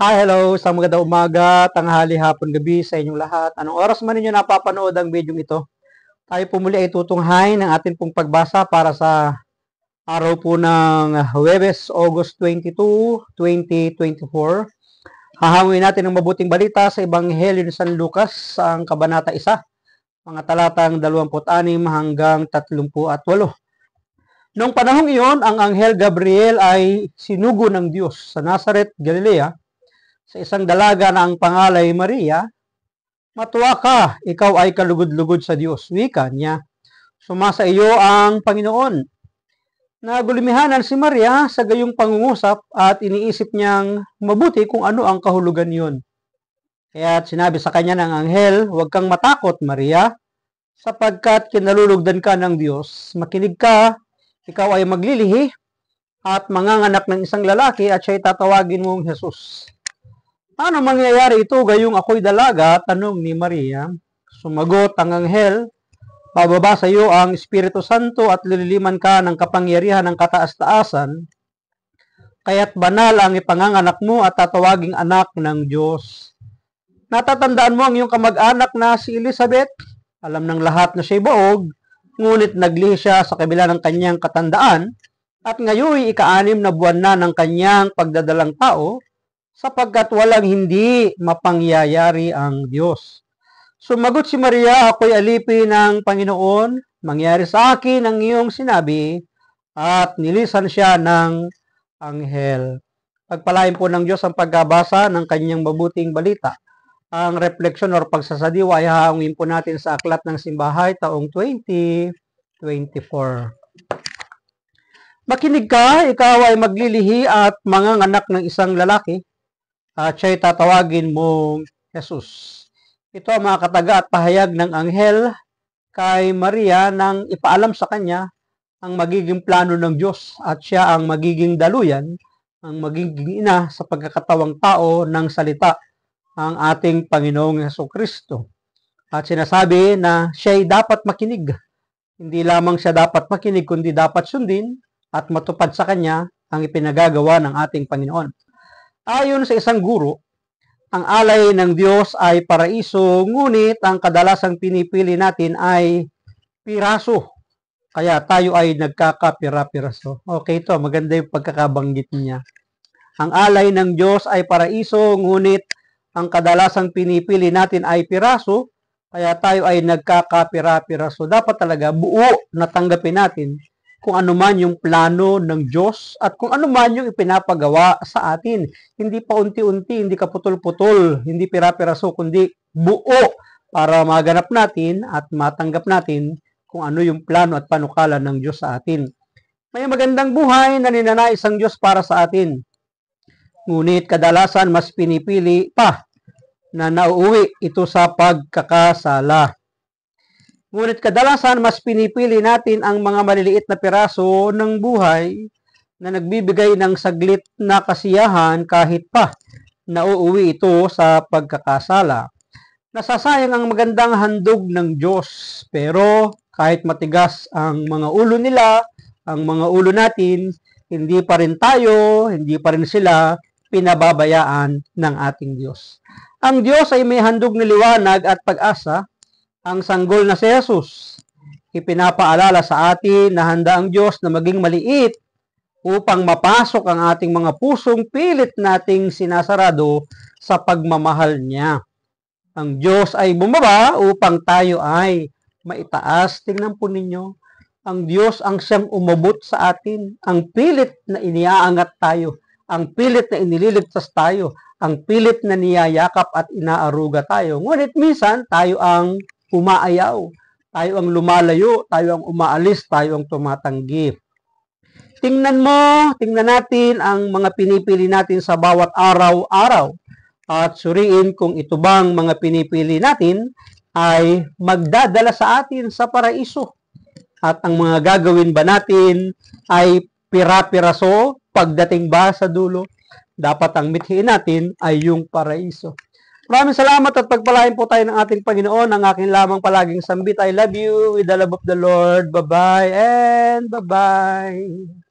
Hello, sa magandang umaga, tanghali, hapon, gabi sa inyong lahat. Anong oras man ninyo napapanood ang video ito? Tayo po muli ay tutunghayin ng ating pong pagbasa para sa araw po ng Huwebes, August 22, 2024. Hahangin natin ang mabuting balita sa Ebanghelyo ni San Lucas, ang Kabanata 1, mga talatang 26 hanggang 38. Noong panahong iyon, ang Anghel Gabriel ay sinugo ng Diyos sa Nazareth, Galilea, sa isang dalaga na ang pangalay Maria. Matuwa ka, ikaw ay kalugod-lugod sa Diyos. Wika niya, sumasa iyo ang Panginoon. Nagulimahanan si Maria sa gayong pangungusap at iniisip niyang mabuti kung ano ang kahulugan niyon. Kaya sinabi sa kanya ng anghel, huwag kang matakot, Maria, sapagkat kinalulugdan ka ng Diyos. Makinig ka, ikaw ay maglilihi at manganganak ng isang lalaki at siya'y tatawagin mong Jesus. Paano mangyayari ito gayong ako'y dalaga? Tanong ni Maria. Sumagot ang anghel, bababa sa iyo ang Espiritu Santo at lililiman ka ng kapangyarihan ng kataas-taasan, kaya't banal ang ipanganganak mo at tatawaging anak ng Diyos. Natatandaan mo ang iyong kamag-anak na si Elizabeth? Alam ng lahat na siya'y baog, ngunit naglihi siya sa kabila ng kanyang katandaan, at ngayon ika-6 na buwan na ng kanyang pagdadalang tao, sapagkat walang hindi mapangyayari ang Diyos. Sumagot si Maria, ako'y alipin ng Panginoon, mangyari sa akin ang iyong sinabi, at nilisan siya ng anghel. Pagpalain po ng Diyos ang pagbabasa ng kanyang mabuting balita. Ang refleksyon or pagsasadiwa ay hahangin po natin sa Aklat ng Simbahay taong 2024. Makinig ka, ikaw ay maglilihi at manganganak ng isang lalaki, at siya'y tatawagin mong Jesus. Ito ang mga kataga at pahayag ng anghel kay Maria nang ipaalam sa kanya ang magiging plano ng Diyos at siya ang magiging daluyan, ang magiging ina sa pagkakatawang tao ng salita, ang ating Panginoong Jesucristo. At sinasabi na siya'y dapat makinig. Hindi lamang siya dapat makinig, kundi dapat sundin at matupad sa kanya ang ipinagagawa ng ating Panginoon. Ayon sa isang guro, ang alay ng Diyos ay paraiso, ngunit ang kadalasang pinipili natin ay piraso. Kaya tayo ay nagkakapira-piraso. Okay, ito, maganda yung pagkakabanggit niya. Ang alay ng Diyos ay paraiso, ngunit ang kadalasang pinipili natin ay piraso, kaya tayo ay nagkakapira-piraso. Dapat talaga buo na tanggapin natin kung ano man yung plano ng Diyos at kung ano man yung ipinapagawa sa atin. Hindi pa unti-unti, hindi kaputol-putol, hindi pira-piraso, kundi buo para maganap natin at matanggap natin kung ano yung plano at panukala ng Diyos sa atin. May magandang buhay na ninanais ang Diyos para sa atin. Ngunit kadalasan mas pinipili pa na nauuwi ito sa pagkakasala. Ngunit kadalasan mas pinipili natin ang mga maliliit na piraso ng buhay na nagbibigay ng saglit na kasiyahan kahit pa nauuwi ito sa pagkakasala. Nasasayang ang magandang handog ng Diyos, pero kahit matigas ang mga ulo nila, ang mga ulo natin, hindi pa rin tayo, hindi pa rin sila pinababayaan ng ating Diyos. Ang Diyos ay may handog na liwanag at pag-asa. Ang sanggol na si Jesus, ipinapaalala sa atin na handa ang Diyos na maging maliit upang mapasok ang ating mga pusong pilit nating sinasarado sa pagmamahal niya. Ang Diyos ay bumaba upang tayo ay maitaas. Tingnan po ninyo, ang Diyos ang siyang umabot sa atin. Ang pilit na iniaangat tayo, ang pilit na inililigtas tayo, ang pilit na niyayakap at inaaruga tayo. Ngunit minsan, tayo ang umaayaw, tayo ang lumalayo, tayo ang umaalis, tayo ang tumatanggi. Tingnan natin ang mga pinipili natin sa bawat araw-araw at suriin kung ito bang mga pinipili natin ay magdadala sa atin sa paraiso. At ang mga gagawin ba natin ay pira-piraso pagdating ba sa dulo? Dapat ang mithiin natin ay yung paraiso. Maraming salamat at pagpalain po tayo ng ating Panginoon. Ang aking lamang palaging sambit, I love you with the love of the Lord. Bye-bye and bye-bye.